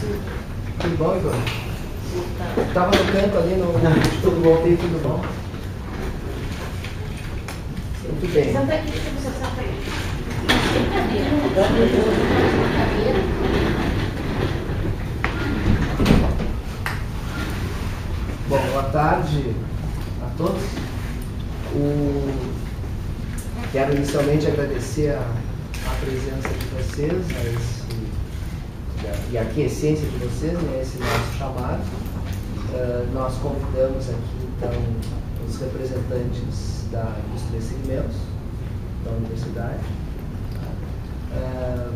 Tudo bom, Igor? Estava no canto ali no Tudo Bom, tudo bom? Muito bem. Senta aqui, deixa você sentar aí. Bom, boa tarde a todos. Quero inicialmente agradecer a presença de vocês e a aquiescência de vocês nesse nosso chamado. Nós convidamos aqui, então, os representantes dos três segmentos da universidade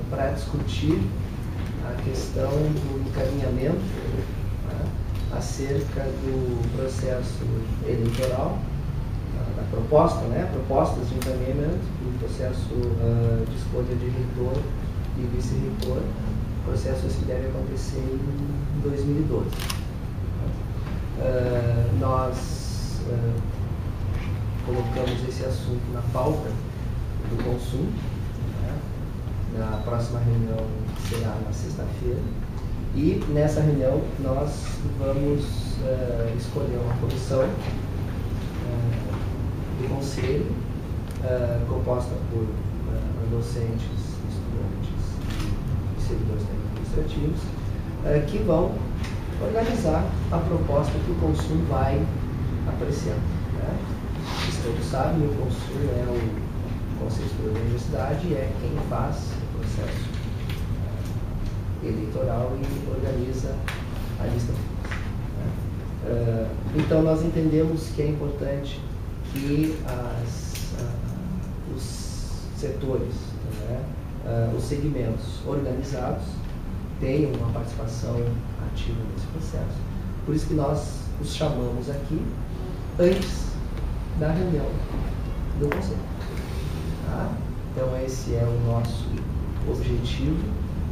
para discutir a questão do encaminhamento acerca do processo eleitoral, da proposta, propostas de encaminhamento do processo de escolha de reitor e vice-reitor, processo que deve acontecer em 2012. Nós colocamos esse assunto na pauta do consumo, na próxima reunião que será na sexta-feira, e nessa reunião nós vamos escolher uma comissão do conselho composta por docentes, estudantes e servidores administrativos que vão organizar a proposta que o consumo vai apreciando. Vocês todos sabem, o consumo é o Conselho Superior da Universidade e é quem faz o processo eleitoral e organiza a lista. Então nós entendemos que é importante que os setores, os segmentos organizados tenham uma participação ativa nesse processo. Por isso que nós os chamamos aqui antes da reunião do Conselho. Então esse é o nosso objetivo.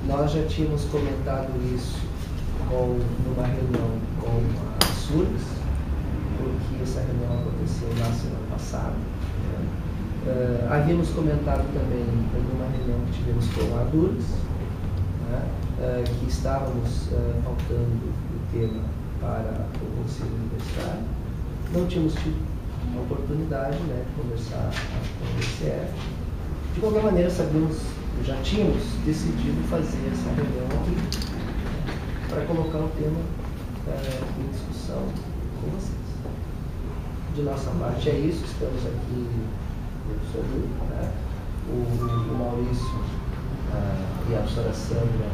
Nós já tínhamos comentado isso numa reunião com a SURGS, porque essa reunião aconteceu na semana passada. Havíamos comentado também numa reunião que tivemos com a DURGS, que estávamos faltando o tema para o Conselho Universitário. Não tínhamos tido a oportunidade de conversar com o ICF. De qualquer maneira, já tínhamos decidido fazer essa reunião aqui para colocar o tema em discussão com vocês. De nossa parte é isso, estamos aqui, eu sou o Maurício e a professora Sandra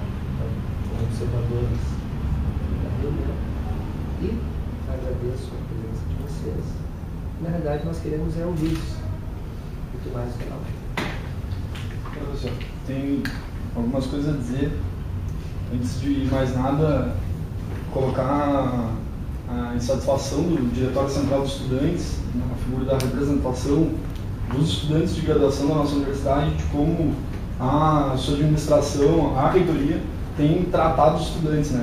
como observadores da reunião, e agradeço a presença de vocês. Na verdade, nós queremos ouvir-los, muito mais do que não. Professor, tem algumas coisas a dizer. Antes de mais nada, colocar a insatisfação do Diretório Central dos Estudantes na figura da representação dos estudantes de graduação da nossa universidade, de como a sua administração, a reitoria, tem tratado os estudantes.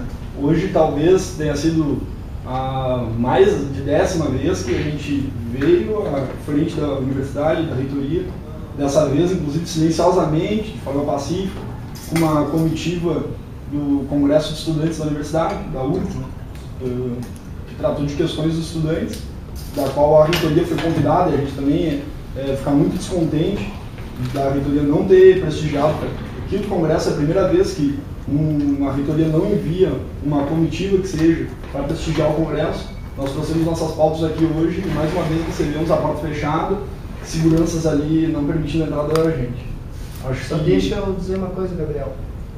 Hoje, talvez, tenha sido a mais de 10ª vez que a gente veio à frente da universidade, da reitoria, dessa vez, inclusive, silenciosamente, de forma pacífica, com uma comitiva do Congresso de Estudantes da Universidade, da URGS, que tratou de questões dos estudantes, da qual a reitoria foi convidada, e a gente também fica muito descontente da reitoria não ter prestigiado. Aqui no Congresso é a primeira vez que uma reitoria não envia uma comitiva que seja para prestigiar o Congresso. Nós trouxemos nossas pautas aqui hoje e mais uma vez recebemos a porta fechada, seguranças ali não permitindo a entrada da gente. Deixa eu dizer uma coisa, Gabriel.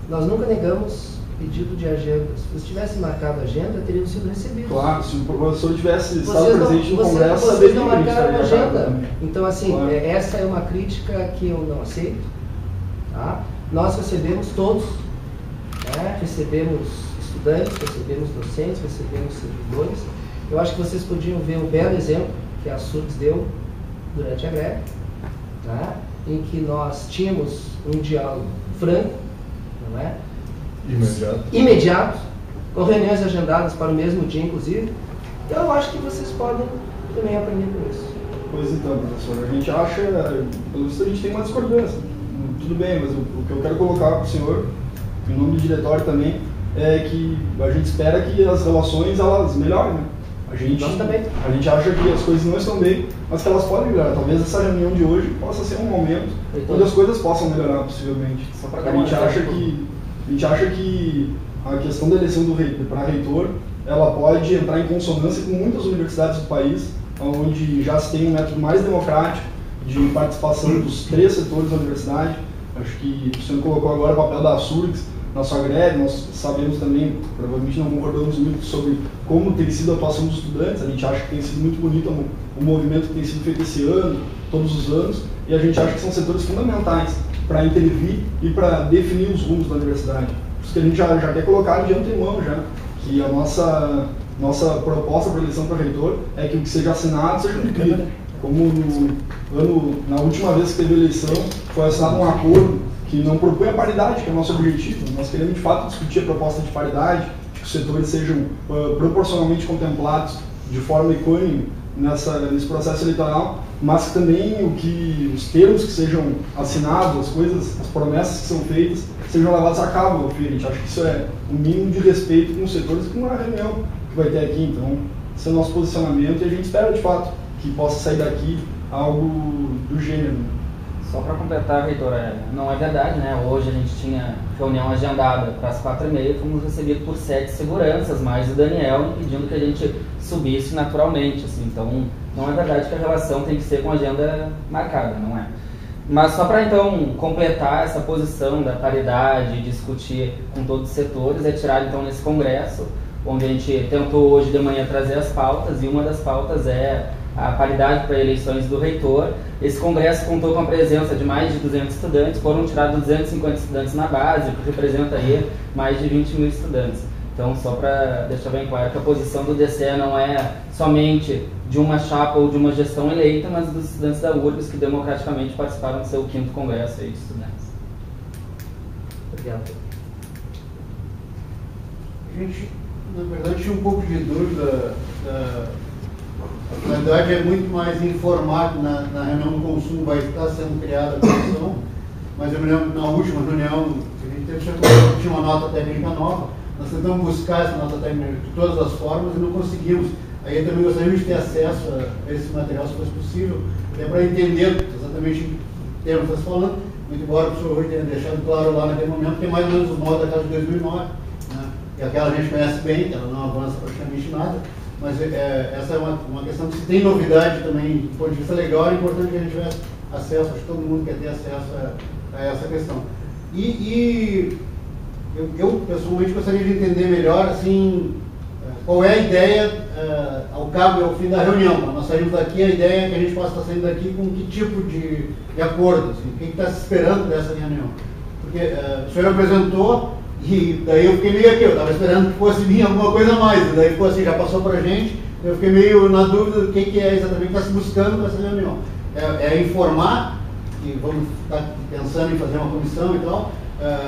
Nós nunca negamos pedido de agenda. Se você tivesse marcado a agenda, teria sido recebido. Claro, se o professor tivesse estado presente no Congresso, vocês não marcaram a agenda. Então, assim, claro. Essa é uma crítica que eu não aceito. Nós recebemos todos. Recebemos estudantes, recebemos docentes, recebemos servidores. Eu acho que vocês podiam ver um belo exemplo que a SURGS deu durante a greve, em que nós tínhamos um diálogo franco, imediato, com reuniões agendadas para o mesmo dia, inclusive. Eu acho que vocês podem também aprender com isso. Pois então, professor, a gente acha, pelo visto a gente tem uma discordância. Tudo bem, mas o que eu quero colocar para o senhor, em nome do diretório também, é que a gente espera que as relações elas melhorem, né? A gente acha que as coisas não estão bem, mas que elas podem melhorar. Talvez essa reunião de hoje possa ser um momento onde as coisas possam melhorar, possivelmente. A gente acha que a questão da eleição do reitor para reitor, ela pode entrar em consonância com muitas universidades do país, onde já se tem um método mais democrático de participação dos 3 setores da universidade. Acho que o senhor colocou agora o papel da SURGS na sua greve. Nós sabemos também, provavelmente não concordamos muito sobre como tem sido a atuação dos estudantes. A gente acha que tem sido muito bonito o movimento que tem sido feito esse ano, todos os anos, e a gente acha que são setores fundamentais para intervir e para definir os rumos da universidade. Por isso que a gente já quer colocar de antemão já, que a nossa proposta para eleição para reitor é que o que seja assinado seja cumprido. Como na última vez que teve eleição, foi assinado um acordo que não propõe a paridade, que é o nosso objetivo. Nós queremos, de fato, discutir a proposta de paridade, que os setores sejam proporcionalmente contemplados de forma equânime nesse processo eleitoral, mas que também os termos que sejam assinados, as promessas que são feitas, sejam levadas a cabo. A gente acha que isso é um mínimo de respeito com os setores e com a reunião que vai ter aqui. Então, esse é o nosso posicionamento e a gente espera, de fato, que possa sair daqui algo do gênero. Só para completar, reitor, não é verdade, né? Hoje a gente tinha reunião agendada para as 4h30, fomos recebidos por 7 seguranças, mais o Daniel, pedindo que a gente subisse naturalmente, assim. Então, não é verdade que a relação tem que ser com agenda marcada, não é? Mas só para então completar essa posição da paridade e discutir com todos os setores, é tirar então nesse congresso, onde a gente tentou hoje de manhã trazer as pautas, e uma das pautas é a paridade para eleições do reitor. Esse congresso contou com a presença de mais de 200 estudantes, foram tirados 250 estudantes na base, o que representa aí mais de 20 mil estudantes. Então, só para deixar bem claro que a posição do DCE não é somente de uma chapa ou de uma gestão eleita, mas dos estudantes da URGS que democraticamente participaram do seu 5º congresso aí de estudantes. Obrigado. A gente, na verdade, tinha um pouco de dúvida. A finalidade é muito mais informar que na reunião do consumo vai estar sendo criada a comissão, mas eu me lembro que na última reunião a gente tinha uma nota técnica nova, nós tentamos buscar essa nota técnica de todas as formas e não conseguimos. Aí também gostaríamos de ter acesso a esse material, se fosse possível, até para entender exatamente o termo que está falando, muito embora o professor hoje tenha deixado claro lá naquele momento que é mais ou menos os modos da casa de 2009, né? E aquela a gente conhece bem, que ela não avança praticamente nada. Mas essa é uma questão que, se tem novidade também, do ponto de vista legal, é importante que a gente tivesse acesso, acho que todo mundo quer ter acesso a essa questão. E eu pessoalmente gostaria de entender melhor, assim, qual é a ideia, ao cabo e ao fim da reunião. Nós saímos daqui, a ideia é que a gente possa estar saindo daqui com que tipo de acordo, assim, o que está se esperando dessa reunião. Porque o senhor apresentou, e daí eu fiquei meio aqui, eu estava esperando que fosse vir alguma coisa a mais, e daí ficou assim, já passou para a gente, eu fiquei meio na dúvida do que é exatamente que está se buscando nessa reunião. É informar, que vamos estar pensando em fazer uma comissão e tal.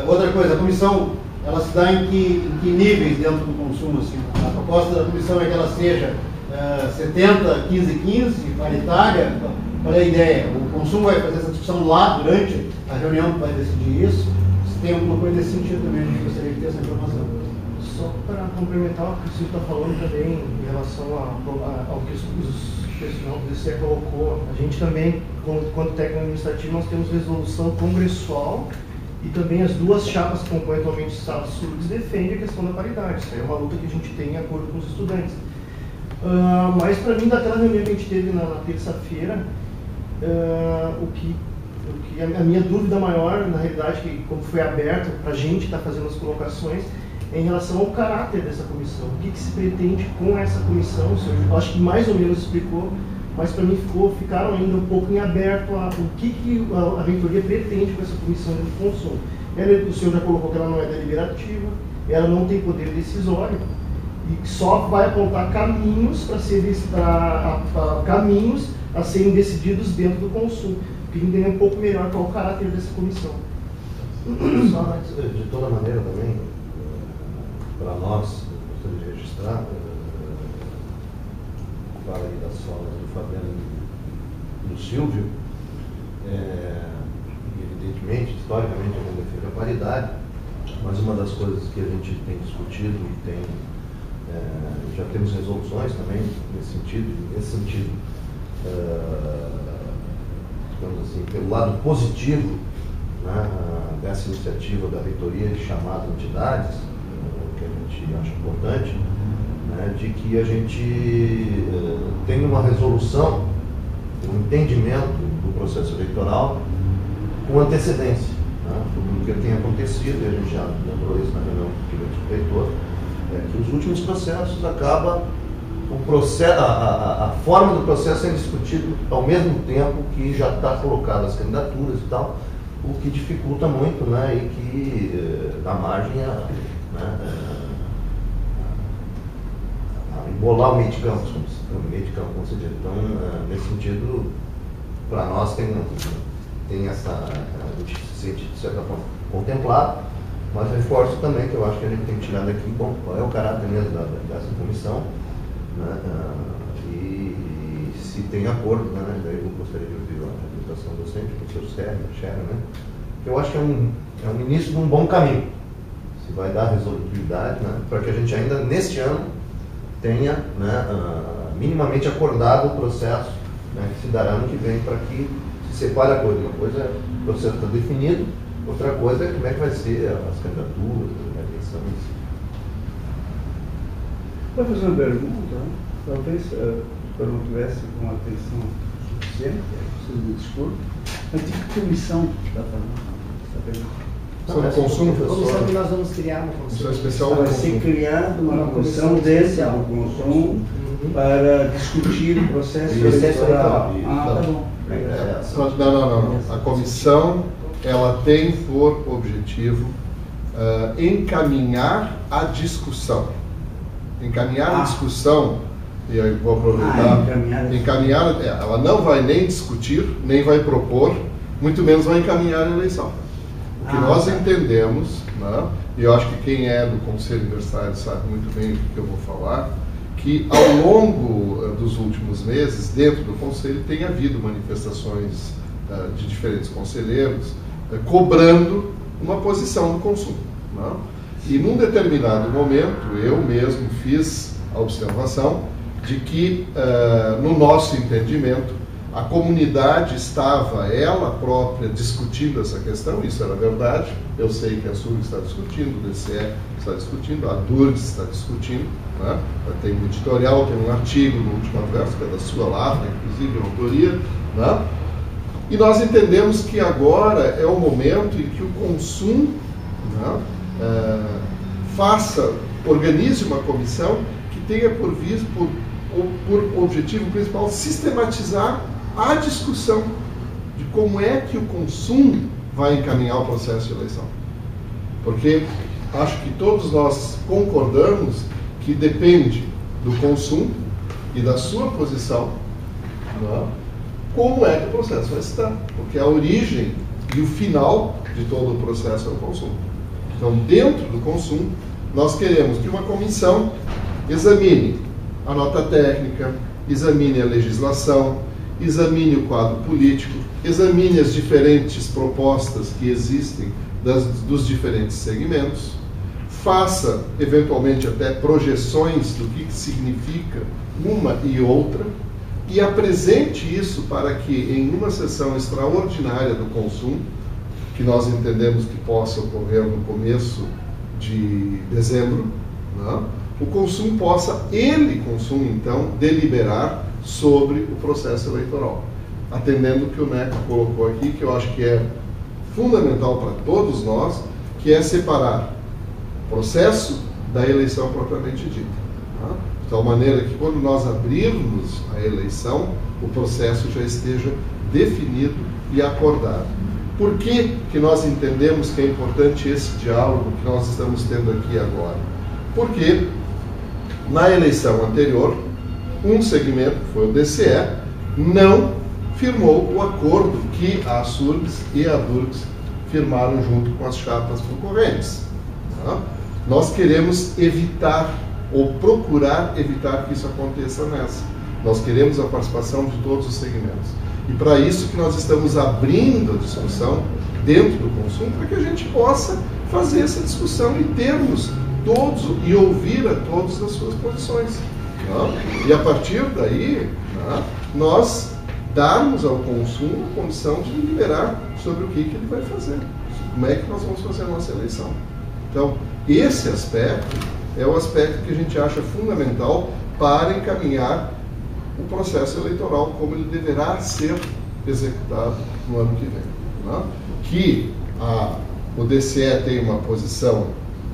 Outra coisa, a comissão, ela se dá em que níveis dentro do consumo? Assim? A proposta da comissão é que ela seja 70, 15, 15, paritária. Qual é a ideia? O consumo vai fazer essa discussão lá, durante a reunião que vai decidir isso? Tem alguma coisa nesse sentido também, a gente gostaria de ter essa informação. Só para complementar o que o senhor está falando também em relação ao que o pessoal do DCE colocou, a gente também, quanto técnico administrativo, nós temos resolução congressual e também as 2 chapas que compõem atualmente o Estado SURGS defendem a questão da paridade. Isso é uma luta que a gente tem em acordo com os estudantes. Mas para mim, daquela reunião que a gente teve na terça-feira, a minha dúvida maior, na realidade, que como foi aberto para a gente estar fazendo as colocações, é em relação ao caráter dessa comissão. O que se pretende com essa comissão? O senhor, eu acho que mais ou menos explicou, mas para mim ficaram ainda um pouco em aberto o que a reitoria pretende com essa comissão de consumo. O senhor já colocou que ela não é deliberativa, ela não tem poder decisório, e só vai apontar caminhos caminhos a serem decididos dentro do consumo. Queria entender um pouco melhor qual o caráter dessa comissão. Só antes, de toda maneira também, para nós, gostaria de registrar, fala aí das falas do Fabiano e do Silvio, evidentemente, historicamente, a gente defende a paridade, Mas uma das coisas que a gente tem discutido e já temos resoluções também nesse sentido, digamos assim, pelo lado positivo, né, dessa iniciativa da reitoria de chamar as entidades, que a gente acha importante, né, de que a gente tenha uma resolução, um entendimento do processo eleitoral com antecedência, né, porque tem acontecido, e a gente já lembrou isso na reunião do reitor, que os últimos processos acabam a forma do processo sendo discutido ao mesmo tempo que já está colocado as candidaturas e tal, o que dificulta muito, né, e que dá margem a embolar o meio de campo, como se diz. Então, nesse sentido, para nós tem essa, a gente se sente de certa forma contemplado, mas reforço também que eu acho que a gente tem que tirar daqui, bom, qual é o caráter mesmo dessa comissão, né, e se tem acordo, né, daí eu gostaria de ouvir a apresentação docente, do professor Scherer, né, que eu acho que é um início de um bom caminho, se vai dar resolutividade, né, para que a gente ainda neste ano tenha, né, minimamente acordado o processo, né, que se dará ano que vem, para que se separe a coisa. Uma coisa é o processo está definido, outra coisa é como é que vai ser as candidaturas, as eleições. Vou fazer uma pergunta, talvez eu não tivesse com atenção suficiente, preciso me desculpe. Mas de que comissão está falando? Sobre o consumo, A comissão que nós vamos criar uma comissão especial vai ser criada uma comissão dentro do consumo para discutir o processo eleitoral. Tá bom. Não. A comissão, ela tem por objetivo encaminhar a discussão. Encaminhar a discussão, e eu vou aproveitar, ela não vai nem discutir, nem vai propor, muito menos vai encaminhar a eleição. O que nós entendemos, né, e eu acho que quem é do Conselho Universitário sabe muito bem o que eu vou falar, que ao longo dos últimos meses, dentro do Conselho, tem havido manifestações de diferentes conselheiros cobrando uma posição do consumo. Né? E num determinado momento, eu mesmo fiz a observação de que, no nosso entendimento, a comunidade estava, ela própria, discutindo essa questão, isso era verdade. Eu sei que a SURG está discutindo, o DCE está discutindo, a DURGS está discutindo, né? Tem um editorial, tem um artigo no último verso, que é da sua lavra, inclusive, a autoria, né? E nós entendemos que agora é o momento em que o consumo, né, organize uma comissão que tenha por objetivo principal sistematizar a discussão de como é que o consumo vai encaminhar o processo de eleição. Porque acho que todos nós concordamos que depende do consumo e da sua posição, né, como é que o processo vai se dar. Porque a origem e o final de todo o processo é o consumo. Então, dentro do consumo, nós queremos que uma comissão examine a nota técnica, examine a legislação, examine o quadro político, examine as diferentes propostas que existem dos diferentes segmentos, faça, eventualmente, até projeções do que significa uma e outra e apresente isso para que, em uma sessão extraordinária do consumo, que nós entendemos que possa ocorrer no começo de dezembro, né, o consumo possa, então, deliberar sobre o processo eleitoral, atendendo o que o Neco colocou aqui, que eu acho que é fundamental para todos nós, que é separar o processo da eleição propriamente dita. Tá? De tal maneira que, quando nós abrirmos a eleição, o processo já esteja definido e acordado. Por que nós entendemos que é importante esse diálogo que nós estamos tendo aqui agora? Porque, na eleição anterior, um segmento, que foi o DCE, não firmou o acordo que a SURGS e a DURGS firmaram junto com as chapas concorrentes. Tá? Nós queremos evitar, ou procurar evitar que isso aconteça nessa. Nós queremos a participação de todos os segmentos. E para isso que nós estamos abrindo a discussão dentro do consumo, para que a gente possa fazer essa discussão e termos todos e ouvir a todos as suas posições. Né? E a partir daí, né, nós darmos ao consumo a condição de deliberar sobre o que ele vai fazer, como é que nós vamos fazer a nossa eleição. Então, esse aspecto é o aspecto que a gente acha fundamental para encaminhar o processo eleitoral como ele deverá ser executado no ano que vem. Né? Que o DCE tem uma posição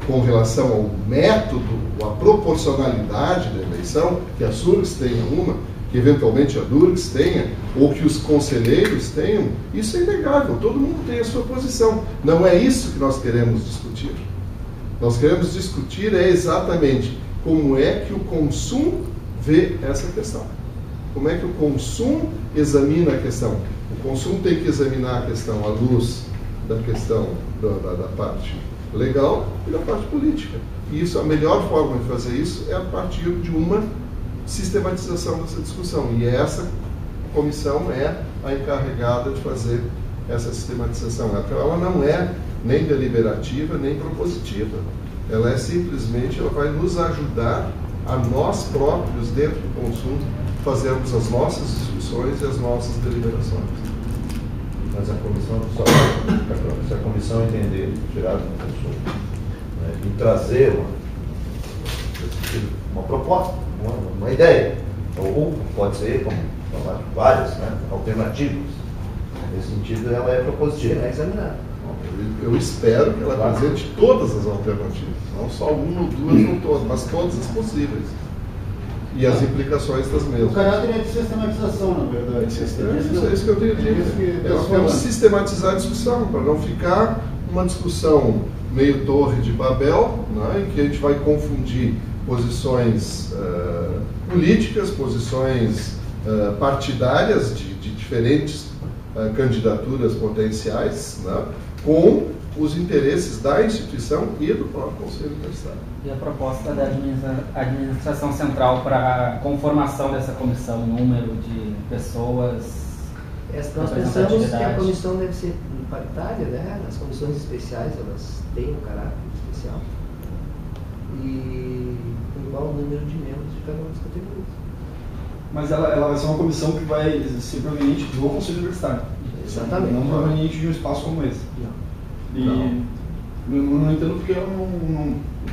com relação ao método, a proporcionalidade da eleição, que a SURGS tenha uma, que eventualmente a DURGS tenha, ou que os conselheiros tenham, isso é inegável, todo mundo tem a sua posição. Não é isso que nós queremos discutir. Nós queremos discutir exatamente como é que o consumo vê essa questão. Como é que o consumo examina a questão. O consumo tem que examinar a questão à luz da questão da parte legal e da parte política. E isso, a melhor forma de fazer isso é a partir de uma sistematização dessa discussão. E essa comissão é a encarregada de fazer essa sistematização. Ela não é nem deliberativa, nem propositiva. Ela é simplesmente, ela vai nos ajudar a nós próprios, dentro do consumo, fazermos as nossas discussões e as nossas deliberações. Mas a comissão, se a comissão entender, tirar do consumo, né, e trazer uma proposta, uma ideia, ou pode ser, como várias, né, alternativas. Nesse sentido, ela é propositiva. É examinada. Eu espero que ela apresente todas as alternativas, não só uma ou duas ou todas, mas todas as possíveis. E as implicações das mesmas. O caráter é de sistematização, na verdade. É isso que eu tenho dito. Nós queremos sistematizar a discussão, para não ficar uma discussão meio torre de Babel, né, em que a gente vai confundir posições políticas, posições partidárias de diferentes candidaturas potenciais, né, com os interesses da instituição e do próprio Conselho Universitário. E a proposta da administração central para a conformação dessa comissão, número de pessoas? Nós pensamos que a comissão deve ser paritária, né? As comissões especiais, elas têm um caráter especial. E com igual número de membros de cada uma das categorias. Mas ela vai ser uma comissão que vai ser proveniente do Conselho Universitário. Exatamente. Não proveniente de um espaço como esse. E não entendo porque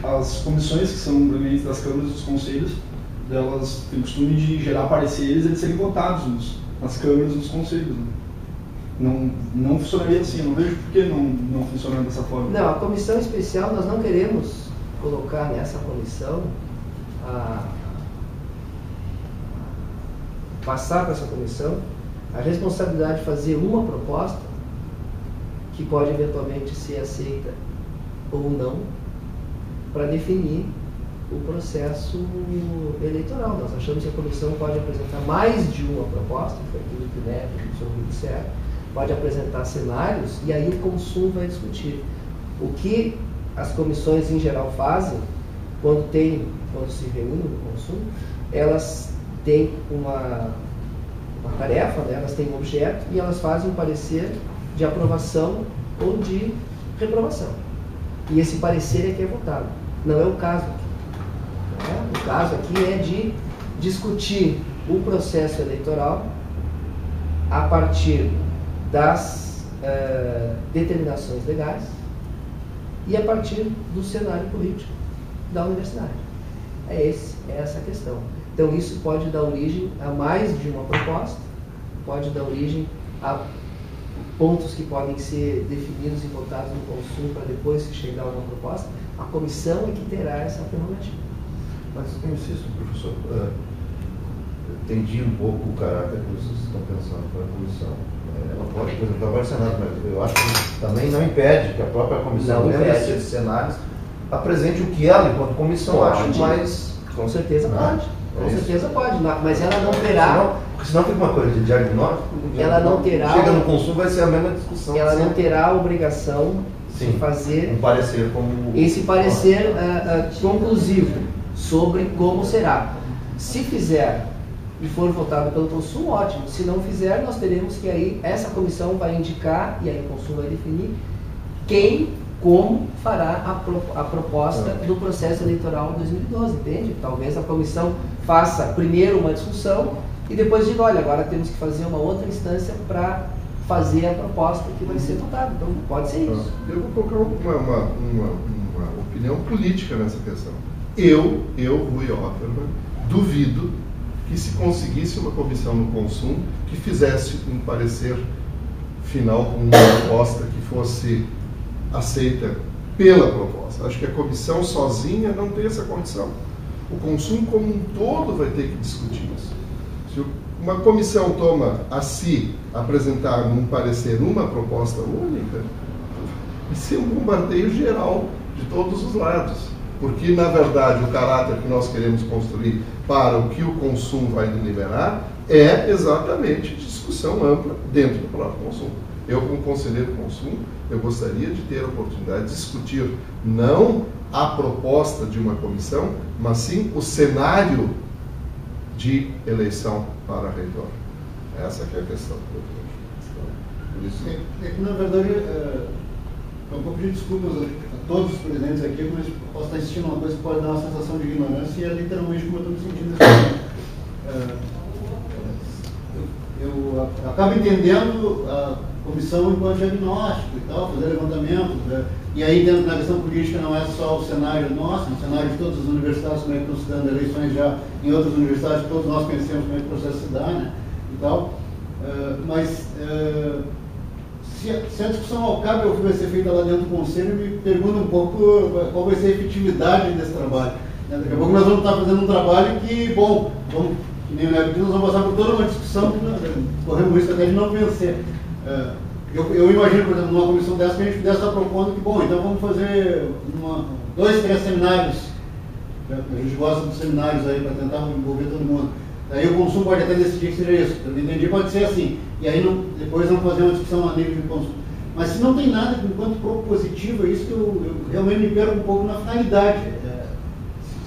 as comissões que são provenientes das câmaras e dos conselhos, elas têm o costume de gerar pareceres e eles serem votados nas câmaras e nos conselhos. Né? Não funcionaria assim, eu não vejo por que não funciona dessa forma. Não, a comissão especial, nós não queremos colocar nessa comissão, passar para essa comissão a responsabilidade de fazer uma proposta que pode eventualmente ser aceita ou não para definir o processo eleitoral. Nós achamos que a comissão pode apresentar mais de uma proposta, foi aquilo que o Neto e o senhor disseram, pode apresentar cenários e aí o consumo vai discutir. O que as comissões em geral fazem, quando se reúnem no consumo, elas têm uma tarefa, né? Elas têm um objeto e elas fazem um parecer de aprovação ou de reprovação. E esse parecer é que é votado. Não é o caso aqui. Né? O caso aqui é de discutir o processo eleitoral a partir das determinações legais e a partir do cenário político da universidade. É essa a questão. Então isso pode dar origem a mais de uma proposta, pode dar origem a pontos que podem ser definidos e votados no consumo para depois que chegar a uma proposta. A comissão é que terá essa prerrogativa. Mas eu insisto, professor, eu entendi um pouco o caráter que vocês estão pensando para a comissão. Ela pode apresentar vários cenários, mas eu acho que também não impede que a própria comissão, dentro desses cenários, apresente o que ela, enquanto comissão, acha mais... Com certeza pode. Com certeza pode, mas ela não terá... Porque senão fica uma coisa de diagnóstico. Ela não terá... Chega no consumo, vai ser a mesma discussão. Ela não terá a obrigação de fazer um parecer como... esse parecer conclusivo sobre como será. Se fizer e for votado pelo consumo, ótimo. Se não fizer, nós teremos que aí, essa comissão vai indicar, e aí o consumo vai definir, quem como fará a proposta do processo eleitoral em 2012, entende? Talvez a comissão faça primeiro uma discussão e depois diga, olha, agora temos que fazer uma outra instância para fazer a proposta que vai ser votada. Então, pode ser isso. Eu vou colocar uma opinião política nessa questão. Eu, Rui Offerman, duvido que se conseguisse uma comissão no consumo que fizesse um parecer final com uma proposta que fosse aceita pela proposta. Acho que a comissão sozinha não tem essa condição. O consumo como um todo vai ter que discutir isso. Se uma comissão toma a si apresentar num parecer uma proposta única, vai ser um bombardeio geral de todos os lados. Porque, na verdade, o caráter que nós queremos construir para o que o consumo vai deliberar é exatamente discussão ampla dentro do próprio consumo. Eu, como conselheiro do consumo, eu gostaria de ter a oportunidade de discutir não a proposta de uma comissão, mas sim o cenário de eleição para reitor. Essa que é a questão que eu vejo. Por isso, é que, na verdade, um pouco de desculpas a todos os presentes aqui, mas posso estar assistindo uma coisa que pode dar uma sensação de ignorância e é literalmente como eu estou me sentindo nesse momento. Eu acabo entendendo a comissão enquanto diagnóstico e tal, fazer levantamento, e aí dentro da questão política não é só o cenário nosso, o cenário de todas as universidades, como é que estão se dando eleições já em outras universidades, todos nós conhecemos como é que o processo se dá, né, e tal, mas se a discussão ao cabo vai ser feita lá dentro do conselho, eu me pergunto um pouco qual vai ser a efetividade desse trabalho. Daqui a pouco nós vamos estar fazendo um trabalho que, bom, que nem o Neto, nós vamos passar por toda uma discussão que corremos risco até de não vencer. Eu imagino, por exemplo, numa comissão dessa que a gente pudesse estar propondo que, bom, então vamos fazer 2, 3 seminários. A gente gosta dos seminários aí para tentar envolver todo mundo. Daí o consumo pode até decidir que seja isso. Eu entendi, pode ser assim. E aí depois vamos fazer uma discussão a nível de consumo. Mas se não tem nada enquanto propositivo, é isso que eu realmente me perco um pouco na finalidade.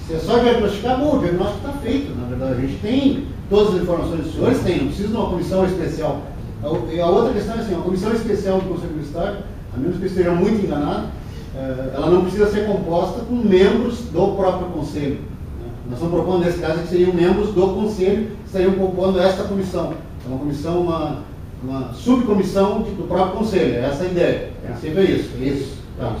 Se é só diagnosticar, bom, o diagnóstico está feito, na verdade. A gente tem todas as informações, os senhores têm, não precisa de uma comissão especial. E a outra questão é assim, a comissão especial do Conselho Universitário, a menos que eu esteja muito enganado, ela não precisa ser composta com membros do próprio Conselho. Nós estamos propondo, nesse caso, que seriam membros do Conselho que estariam compondo esta comissão. É uma comissão, uma subcomissão do próprio Conselho, essa é a ideia. Sempre é isso. Tá.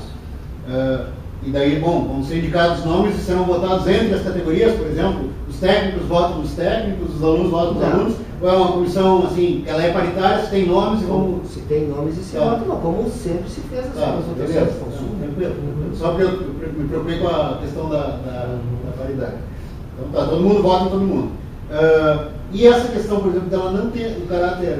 E daí, bom, vão ser indicados nomes e serão votados entre as categorias, por exemplo, os técnicos votam nos técnicos, os alunos votam nos alunos, ou é uma comissão, assim, que ela é paritária, se tem nomes e vamos... Se tem nomes e se votam, como sempre se fez nas outras vezes. Só que eu me preocupei com a questão da paridade. Então tá, todo mundo vota em todo mundo. E essa questão, por exemplo, dela não ter o caráter...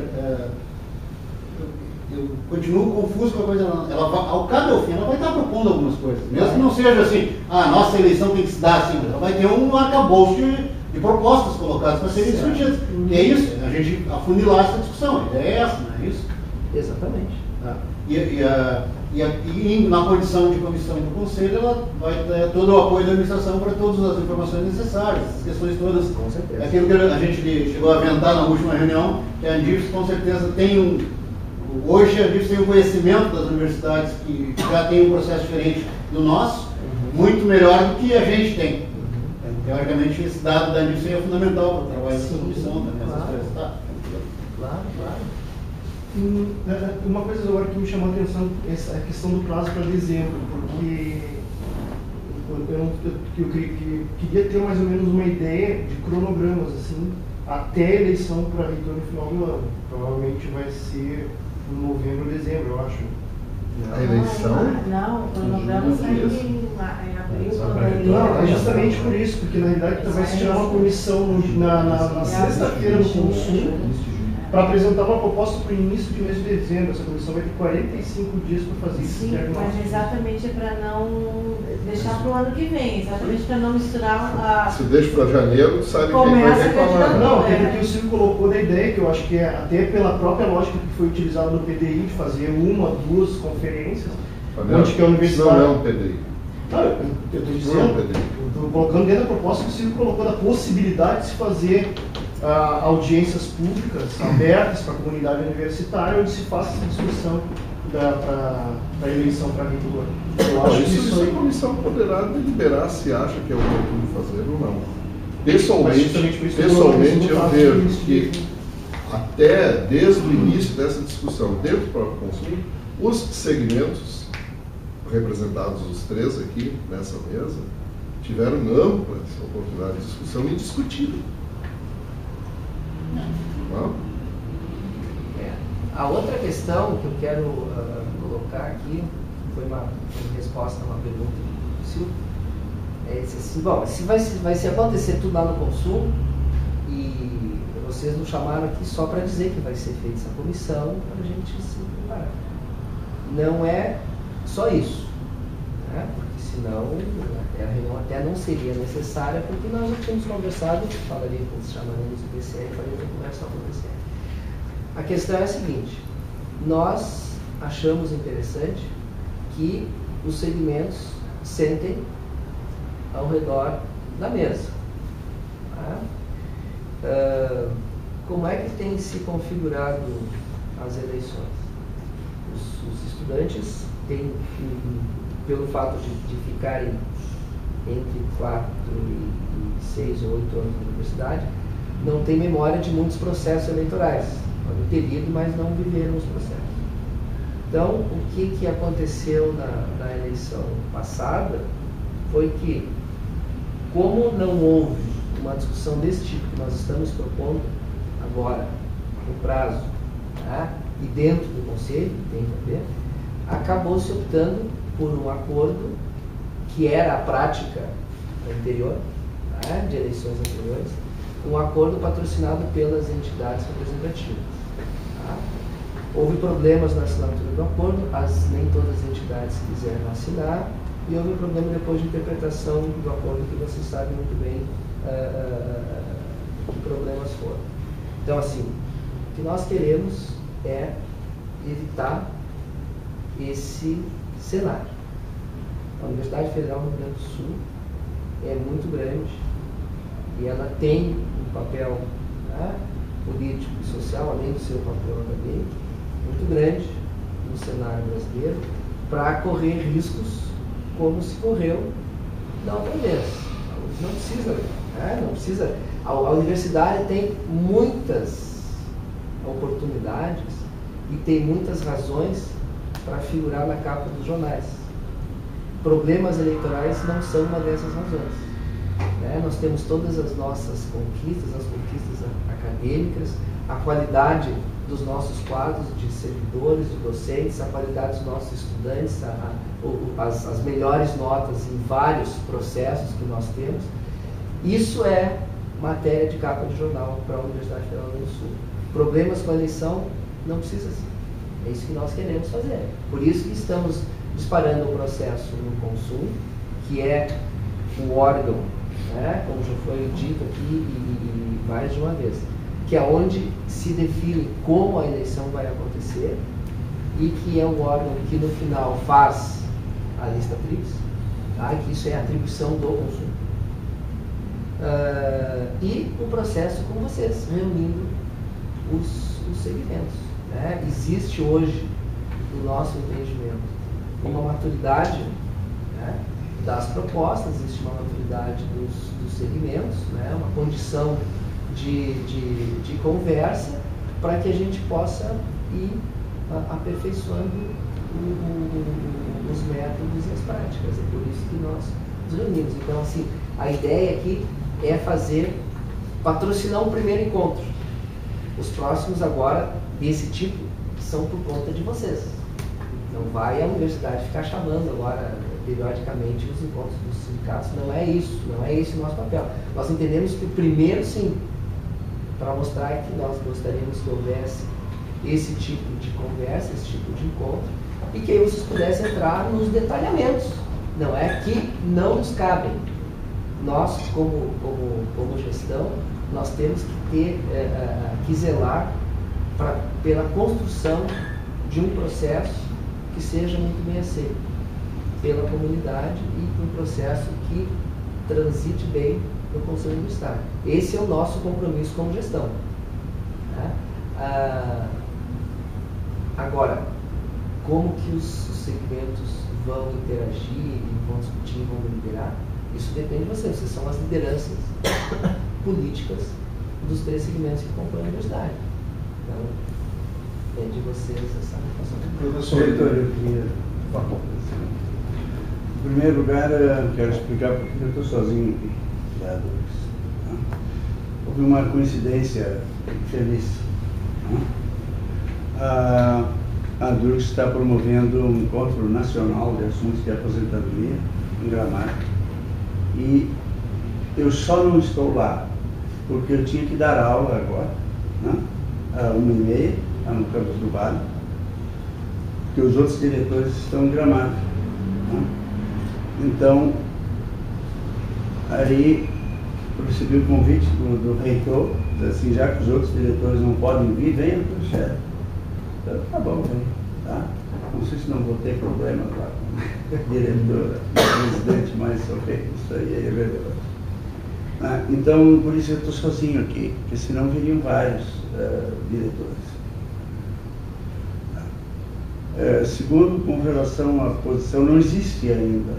eu continuo confuso com a coisa. Ao cabo e ao fim, ela vai estar propondo algumas coisas. Mesmo que não seja assim, a nossa eleição tem que se dar assim, ela vai ter um arcabouço de propostas colocadas para serem discutidas. E é isso, a gente afunilar essa discussão. A ideia é essa, não é isso? Exatamente. E na condição de comissão do Conselho, ela vai ter todo o apoio da administração para todas as informações necessárias, as questões todas. Com certeza. Aquilo que a gente chegou a aventar na última reunião, que a Andifes com certeza tem hoje a Andifes tem um conhecimento das universidades que já tem um processo diferente do nosso, muito melhor do que a gente tem. Teoricamente, esse dado da Andifes é fundamental para o trabalho dessa comissão também. Claro. Uma coisa agora que me chamou a atenção é a questão do prazo para dezembro, porque eu queria ter mais ou menos uma ideia de cronogramas, assim, até a eleição para reitor no final do ano. Provavelmente vai ser em novembro ou dezembro, eu acho. A eleição? Não, o cronograma saiu em abril. Não, é justamente por isso, porque na realidade vai se tirar uma comissão na sexta-feira no consumo para apresentar uma proposta para o início de mês de dezembro. Essa comissão vai ter 45 dias para fazer isso. Sim, mas exatamente é para não deixar para o ano que vem, exatamente para não misturar Se deixa para janeiro, sabe quem vai reclamar. Não, porque o Silvio colocou da ideia, que eu acho que é até pela própria lógica que foi utilizada no PDI, de fazer 1, 2 conferências, onde que a universidade... Não é um PDI. Não, eu estou dizendo, estou colocando dentro da proposta que o Silvio colocou da possibilidade de se fazer audiências públicas abertas para a comunidade universitária, onde se faça essa discussão para a eleição para reitor? Eu acho que isso a comissão poderá deliberar se acha que é oportuno fazer ou não. Pessoalmente eu vejo que até desde o início dessa discussão dentro do próprio consumo, os segmentos representados, os três aqui nessa mesa, tiveram ampla oportunidade de discussão e discutiram. Não? A outra questão que eu quero colocar aqui, foi uma resposta a uma pergunta do Silvio, é assim, bom, se vai se acontecer tudo lá no consumo, e vocês nos chamaram aqui só para dizer que vai ser feita essa comissão, para a gente se preparar. Não é só isso, né? Porque senão a reunião até não seria necessária, porque nós já tínhamos conversado, falaria com os chamanentes do DCE, faria uma conversa com o DCE. A questão é a seguinte: nós achamos interessante que os segmentos sentem ao redor da mesa. Tá? Como é que tem se configurado as eleições? Os estudantes têm, pelo fato de ficarem entre 4 e 6 ou 8 anos na universidade, não têm memória de muitos processos eleitorais. Podem ter lido, mas não viveram os processos. Então, o que aconteceu na eleição passada foi que, como não houve uma discussão desse tipo que nós estamos propondo agora, no prazo, tá? E dentro do Conselho, tem que haver, acabou-se optando por um acordo que era a prática anterior, tá? De eleições anteriores, um acordo patrocinado pelas entidades representativas. Tá? Houve problemas na assinatura do acordo, nem todas as entidades quiseram assinar, e houve um problema depois de interpretação do acordo, que vocês sabem muito bem que problemas foram. Então, assim, o que nós queremos é evitar esse cenário. A Universidade Federal do Rio Grande do Sul é muito grande e ela tem um papel, né, político e social, além do seu papel acadêmico, muito grande no cenário brasileiro, para correr riscos como se correu da outra vez. Não precisa, né? Não precisa. A universidade tem muitas oportunidades e tem muitas razões para figurar na capa dos jornais. Problemas eleitorais não são uma dessas razões. Né? Nós temos todas as nossas conquistas, as conquistas acadêmicas, a qualidade dos nossos quadros de servidores, de docentes, a qualidade dos nossos estudantes, as melhores notas em vários processos que nós temos. Isso é matéria de capa de jornal para a Universidade Federal do Rio Grande do Sul. Problemas com a eleição não precisa ser. É isso que nós queremos fazer. Por isso que estamos disparando o processo no consumo, que é o órgão, né, como já foi dito aqui e mais de uma vez, que é onde se define como a eleição vai acontecer e que é o órgão que no final faz a lista tríplice, tá? Que isso é atribuição do consumo. E o processo com vocês, reunindo os segmentos. Né? Existe hoje, no nosso entendimento, uma maturidade, né, das propostas, existe uma maturidade dos segmentos, né, uma condição de conversa para que a gente possa ir aperfeiçoando os métodos e as práticas. É por isso que nós nos reunimos. Então, assim, a ideia aqui é patrocinar um primeiro encontro. Os próximos agora, desse tipo, são por conta de vocês. Não vai a universidade ficar chamando agora, periodicamente, os encontros dos sindicatos. Não é isso, não é esse o nosso papel. Nós entendemos que o primeiro, sim, para mostrar que nós gostaríamos que houvesse esse tipo de conversa, esse tipo de encontro, e que aí vocês pudessem entrar nos detalhamentos. Não é que não nos cabem. Nós, como gestão, nós temos que zelar pela construção de um processo que seja muito bem aceito pela comunidade e um processo que transite bem no Conselho Universitário. Esse é o nosso compromisso como gestão. Né? Agora, como que os segmentos vão interagir, vão discutir, vão deliberar, isso depende de vocês. Vocês são as lideranças políticas dos 3 segmentos que compõem a universidade. Então, depende de vocês essa relação. Professor, eu queria falar. Em primeiro lugar, quero explicar por que eu estou sozinho aqui. Houve uma coincidência feliz. A Durgs está promovendo um encontro nacional de assuntos de aposentadoria em Gramado. E eu só não estou lá porque eu tinha que dar aula agora, às 1h30, no campus do Vale, porque os outros diretores estão em Gramado. Então, aí eu recebi o convite do reitor, assim, já que os outros diretores não podem vir, venham para o chefe. Então, tá bom, vem, tá? Não sei se não vou ter problemas lá com a diretora, presidente, mas ok, isso aí é irrelevante. Então, por isso eu estou sozinho aqui, porque senão viriam vários diretores. Segundo, com relação à posição, não existe ainda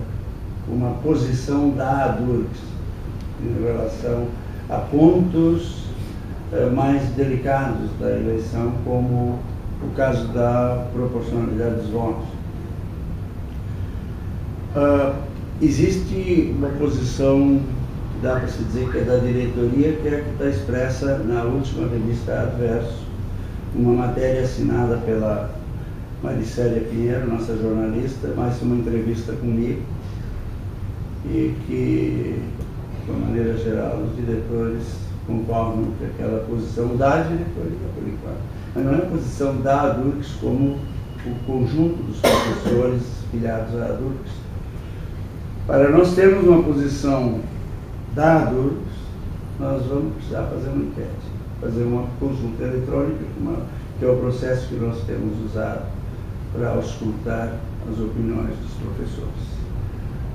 uma posição da Durgs em relação a pontos mais delicados da eleição, como o caso da proporcionalidade dos votos. Existe uma posição, dá para se dizer que é da diretoria, que é a que está expressa na última revista Adverso, uma matéria assinada pela Maricélia Pinheiro, nossa jornalista, mais uma entrevista comigo, e que, de uma maneira geral, os diretores concordam que aquela posição da diretoria, por enquanto. Mas não é a posição da Durgs como o conjunto dos professores filiados à Durgs. Para nós termos uma posição da Durgs, nós vamos precisar fazer uma enquete, fazer uma consulta eletrônica, que é o processo que nós temos usado para auscultar as opiniões dos professores.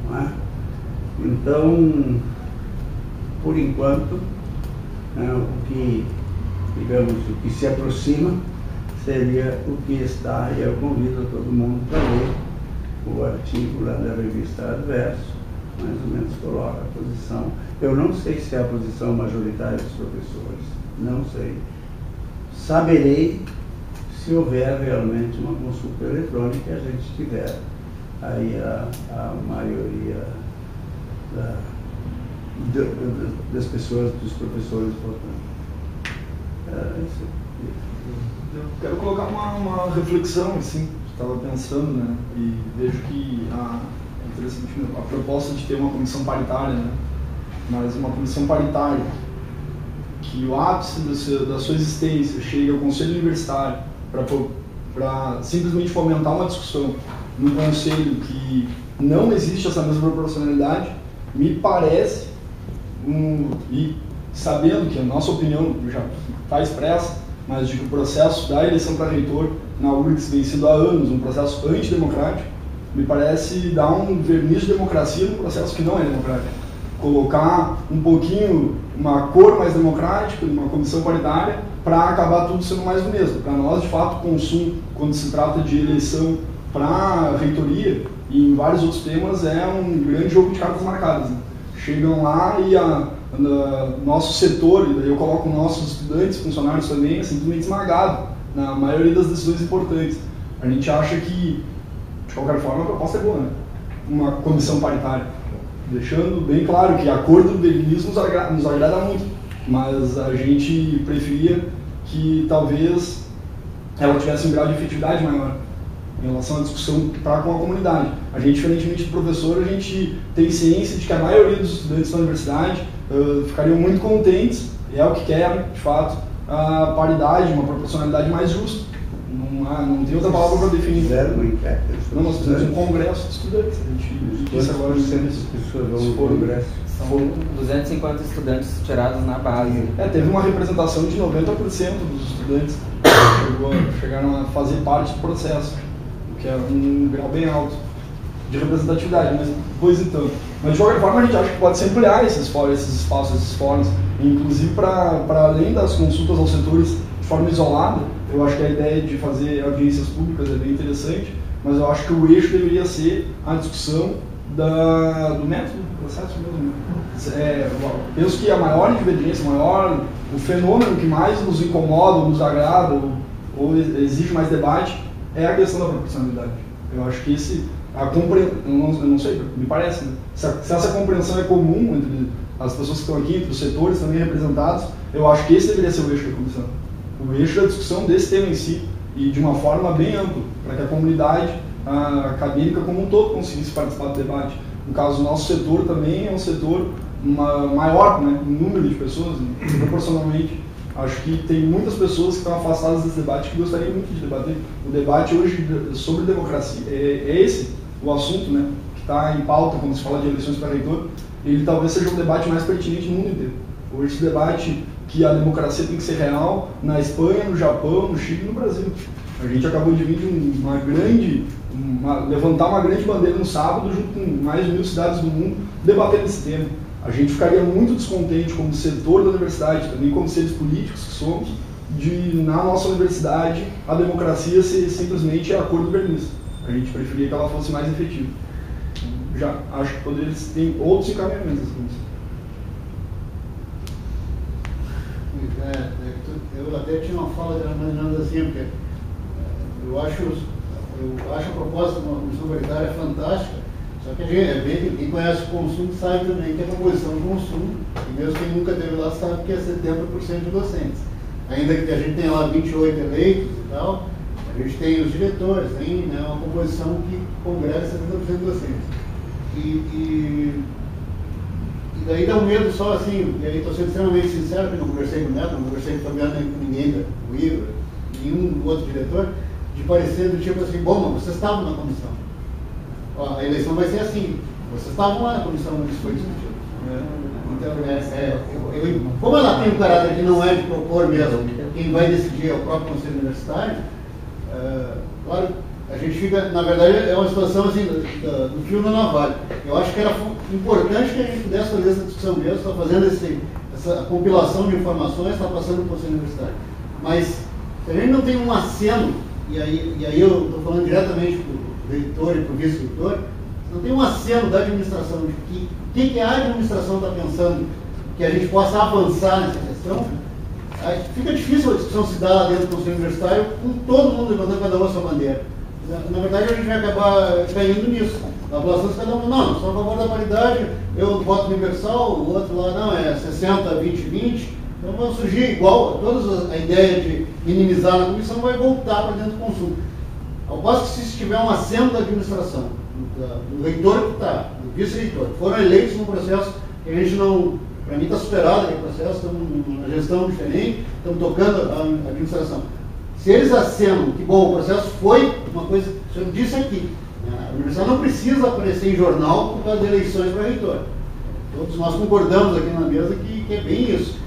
Não é? Então, por enquanto, o que, digamos, o que se aproxima seria o que está, e eu convido a todo mundo para ler o artigo lá da revista Adverso, mais ou menos coloca a posição. Eu não sei se é a posição majoritária dos professores, não sei. Saberei se houver realmente uma consulta eletrônica e a gente tiver aí a maioria das pessoas, dos professores votando. Eu quero colocar uma reflexão, assim, estava pensando, né, e vejo que a proposta de ter uma comissão paritária, né, mas uma comissão paritária que o ápice da sua existência chegue ao Conselho Universitário para simplesmente fomentar uma discussão num conselho que não existe essa mesma proporcionalidade, me parece, e sabendo que a nossa opinião já está expressa, mas de que o processo da eleição para reitor na URGS vem sendo há anos um processo antidemocrático, me parece dar um verniz de democracia num processo que não é democrático. Colocar um pouquinho, uma cor mais democrática, numa comissão paritária, para acabar tudo sendo mais do mesmo. Para nós, de fato, o consumo, quando se trata de eleição para a reitoria e em vários outros temas, é um grande jogo de cartas marcadas. Né? Chegam lá e nosso setor, e daí eu coloco nossos estudantes, funcionários também, é simplesmente esmagado na maioria das decisões importantes. A gente acha que, de qualquer forma, a proposta é boa, né? Uma comissão paritária. Deixando bem claro que a cor do belinismo nos agrada muito, mas a gente preferia que talvez ela tivesse um grau de efetividade maior em relação à discussão para com a comunidade. A gente, diferentemente do professor, a gente tem ciência de que a maioria dos estudantes da universidade ficariam muito contentes, e é o que querem, de fato, a paridade, uma proporcionalidade mais justa. Não tem outra palavra para definir. Fizeram uma enquete. Não, nós fizemos um congresso de estudantes. A gente disse agora as pessoas vão no congresso. São 250 estudantes tirados na base. Teve uma representação de 90% dos estudantes que chegaram a fazer parte do processo, o que é um grau bem alto de representatividade, mas pois então. Mas de qualquer forma a gente acha que pode se ampliar esses espaços, esses fóruns, inclusive para além das consultas aos setores de forma isolada. Eu acho que a ideia de fazer audiências públicas é bem interessante, mas eu acho que o eixo deveria ser a discussão do método, do processo mesmo. Penso que a maior divergência, o fenômeno que mais nos incomoda, nos agrada, ou exige mais debate, é a questão da proporcionalidade. Eu acho que eu não sei, me parece, né? Se essa compreensão é comum entre as pessoas que estão aqui, entre os setores também representados, eu acho que esse deveria ser o eixo da comissão. O eixo da discussão desse tema em si, e de uma forma bem ampla, para que a comunidade acadêmica como um todo conseguisse participar do debate. No caso, o nosso setor também é um setor maior, né, em número de pessoas, proporcionalmente. Acho que tem muitas pessoas que estão afastadas desse debate que gostariam muito de debater. O debate hoje sobre democracia, é esse o assunto, né, que está em pauta quando se fala de eleições para reitor. Ele talvez seja um debate mais pertinente no mundo inteiro. Hoje, esse debate que a democracia tem que ser real na Espanha, no Japão, no Chile e no Brasil. A gente acabou de vir de levantar uma grande bandeira no sábado, junto com mais de 1000 cidades do mundo, debatendo esse tema. A gente ficaria muito descontente como setor da universidade, também como seres políticos que somos, de na nossa universidade a democracia ser simplesmente a cor do verniz. A gente preferia que ela fosse mais efetiva. Já acho que poderia ter outros encaminhamentos. Eu até tinha uma fala imaginando assim, porque eu acho a proposta de uma comissão paritária fantástica, só que quem conhece o consumo sabe também que a composição do consumo, e mesmo quem nunca teve lá sabe que é 70% de docentes. Ainda que a gente tenha lá 28 eleitos e tal, a gente tem os diretores, tem, né, uma composição que congrega 70% de docentes. E daí dá um medo só assim, e aí estou sendo extremamente sincero, porque não conversei com o Neto, não conversei com o Fabiano, nem com ninguém, com o Igor, nenhum outro diretor, de parecer do tipo assim, bom, mas vocês estavam na comissão. Ó, a eleição vai ser assim, vocês estavam lá na comissão, mas isso foi discutido. Então, como ela tem um caráter que não é de propor mesmo, quem vai decidir é o próprio Conselho Universitário, claro, a gente fica, na verdade, é uma situação assim, do fio na navalha. Eu acho que era importante que a gente pudesse fazer essa discussão mesmo, está fazendo essa compilação de informações, está passando para o Conselho Universitário. Mas, se a gente não tem um aceno, e aí eu estou falando diretamente para o reitor e para o vice-reitor, não tem um aceno da administração de que a administração está pensando que a gente possa avançar nessa questão, aí fica difícil a discussão se dar lá dentro do Conselho Universitário com todo mundo levantando cada uma a sua bandeira. Na verdade, a gente vai acabar caindo nisso. Na população, cada um, não, sou a favor da paridade, eu voto universal, o outro lá, não, é 60, 20, 20. Então vai surgir igual, a ideia de minimizar na comissão vai voltar para dentro do consumo. Ao passo que se tiver um aceno da administração, do reitor que está, do vice-reitor, foram eleitos num processo que a gente não, para mim está superado aquele processo, estamos numa gestão diferente, estamos tocando a administração. Se eles acenam que, bom, o processo foi uma coisa que o senhor disse aqui, a universidade não precisa aparecer em jornal por causa de eleições para reitor. Todos nós concordamos aqui na mesa que é bem isso.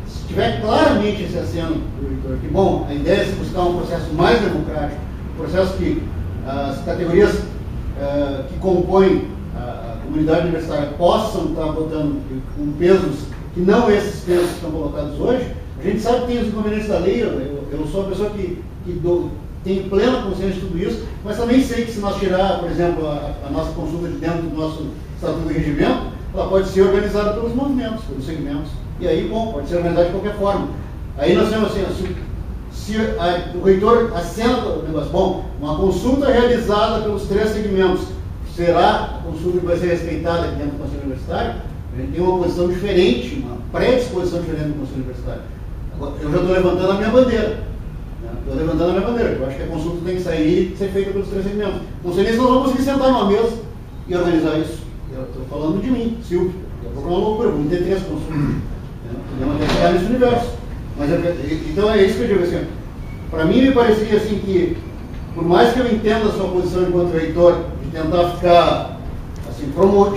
Se tiver claramente esse aceno do reitor, que, bom, a ideia é se buscar um processo mais democrático, um processo que as categorias que compõem a comunidade universitária possam estar votando com pesos que não esses pesos que estão colocados hoje, a gente sabe que tem os inconvenientes da lei, eu sou uma pessoa que tem plena consciência de tudo isso, mas também sei que se nós tirar, por exemplo, a nossa consulta de dentro do nosso estatuto de regimento, ela pode ser organizada pelos movimentos, pelos segmentos. E aí, bom, pode ser organizada de qualquer forma. Aí nós temos assim, se o reitor acena o negócio, bom, uma consulta realizada pelos 3 segmentos, será a consulta que vai ser respeitada aqui dentro do Conselho Universitário? A gente tem uma posição diferente, uma predisposição diferente do Conselho Universitário. Agora, eu já estou levantando a minha bandeira. Estou levantando a minha bandeira. Eu acho que a consulta tem que sair e ser feita pelos 3 segmentos. Não sei nem se nós vamos conseguir sentar numa mesa e organizar isso. Eu estou falando de mim, Silvio. Eu vou falar uma loucura, vamos ter 3 consultas. Podemos até ficar nesse universo. Mas, então é isso que eu digo assim. Para mim, me parecia assim que, por mais que eu entenda a sua posição enquanto reitor, de tentar ficar assim, de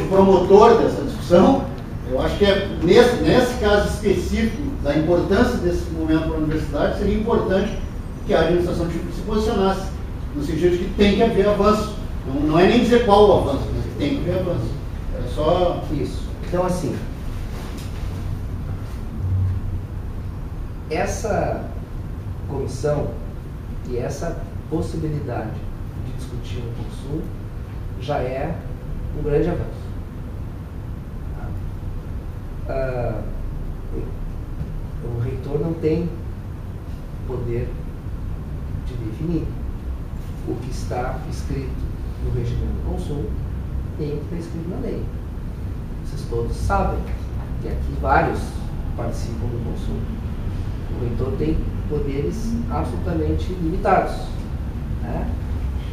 promotor dessa discussão, eu acho que nesse caso específico da importância desse momento para a universidade, seria importante que a administração se posicionasse, no sentido de que tem que haver avanço. Não é nem dizer qual o avanço, mas que tem que haver avanço. É só isso. Então, assim, essa comissão e essa possibilidade de discutir o consumo já é um grande avanço. O reitor não tem poder de definir o que está escrito no regimento do consumo e o que está escrito na lei. Vocês todos sabem que aqui vários participam do consumo. O reitor tem poderes absolutamente limitados, né?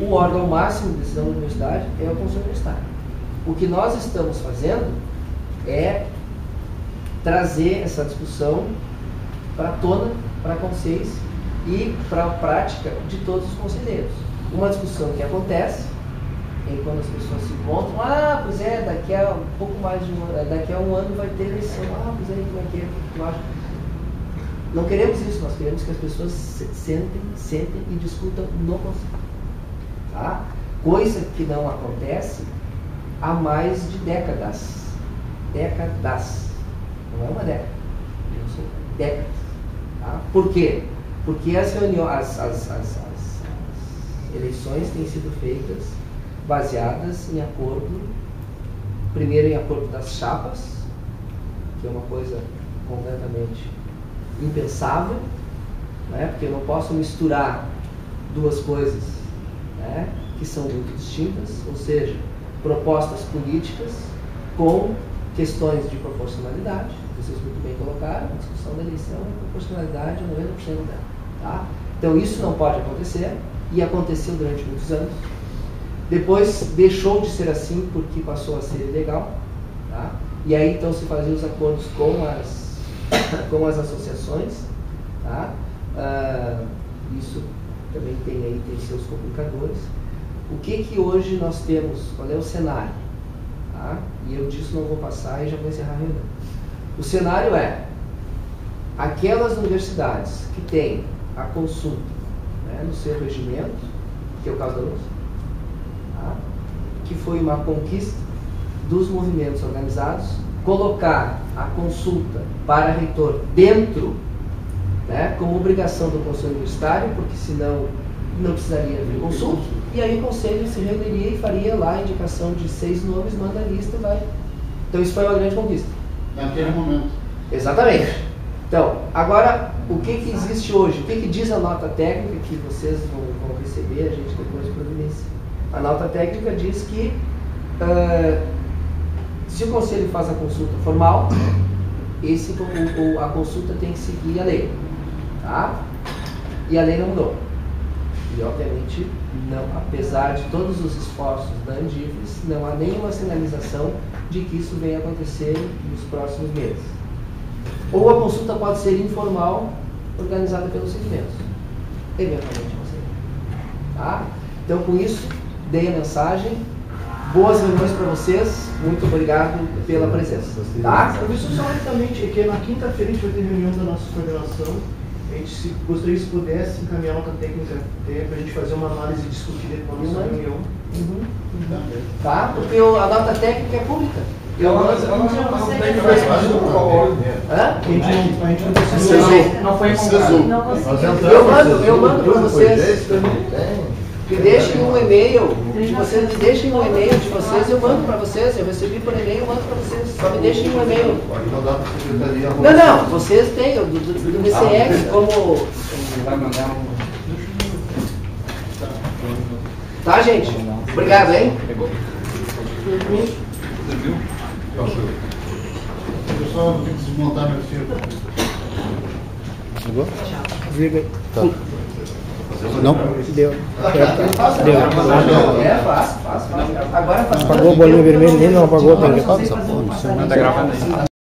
O órgão máximo de decisão da universidade é o Conselho Universitário. O que nós estamos fazendo é trazer essa discussão para a tona, para a consciência e para a prática de todos os conselheiros. Uma discussão que acontece quando as pessoas se encontram, pois é, daqui a um pouco mais de um ano, daqui a um ano vai ter eleição, pois é, como é que é, eu acho. Não queremos isso, nós queremos que as pessoas sentem e discutam no conselho. Tá? Coisa que não acontece há mais de décadas. Não é uma década, são décadas. Tá? Por quê? Porque as reuniões, as eleições têm sido feitas baseadas em acordo, primeiro em acordo das chapas, que é uma coisa completamente impensável, né? Porque eu não posso misturar duas coisas, né, que são muito distintas, ou seja, propostas políticas com questões de proporcionalidade. Vocês muito bem colocaram, a discussão da eleição é proporcionalidade a 90% dela. Tá? Então isso não pode acontecer, e aconteceu durante muitos anos. Depois deixou de ser assim porque passou a ser ilegal. Tá? E aí então se faziam os acordos com as associações. Tá? Isso também tem seus complicadores. O que hoje nós temos? Qual é o cenário? Tá? E eu disso não vou passar e já vou encerrar a reunião. O cenário é aquelas universidades que têm a consulta, né, no seu regimento, que é o caso da URGS, tá? Que foi uma conquista dos movimentos organizados, colocar a consulta para reitor dentro, né, como obrigação do Conselho Universitário, porque senão não precisaria haver consulta, e aí o Conselho se reuniria e faria lá a indicação de 6 nomes, manda a lista, vai. Então isso foi uma grande conquista. Naquele momento. Exatamente. Então, agora, o que existe hoje? O que diz a nota técnica que vocês vão receber, a gente depois providencia? A nota técnica diz que se o Conselho faz a consulta formal, a consulta tem que seguir a lei. Tá? E a lei não mudou. E, obviamente, não, apesar de todos os esforços da Andifes, não há nenhuma sinalização de que isso venha acontecer nos próximos meses. Ou a consulta pode ser informal, organizada pelos segmentos. Eventualmente não sei. Tá? Então, com isso, dei a mensagem. Boas reuniões para vocês. Muito obrigado pela presença. Tá? Professor, só rapidamente, que na quinta-feira a gente vai ter reunião da nossa coordenação. A gente gostaria se pudesse encaminhar a nota técnica para a gente fazer uma análise discutida com a nossa reunião. Tá? Porque a nota técnica é pública. Não foi encontrado. Eu mando para vocês. Me deixem um e-mail de vocês, eu mando para vocês, eu recebi por e-mail, eu mando para vocês. Só me deixem um e-mail. Pode mandar para a secretaria. Não, vocês têm, do DCX, como. Vai mandar Tá, gente? Obrigado, hein? Eu só vou ter que desmontar meu filtro. Desliga. Tá. Não? Deu. Fácil. Agora faz. Apagou a bolinha vermelha, nem não apagou, tem que Tá gravando aí.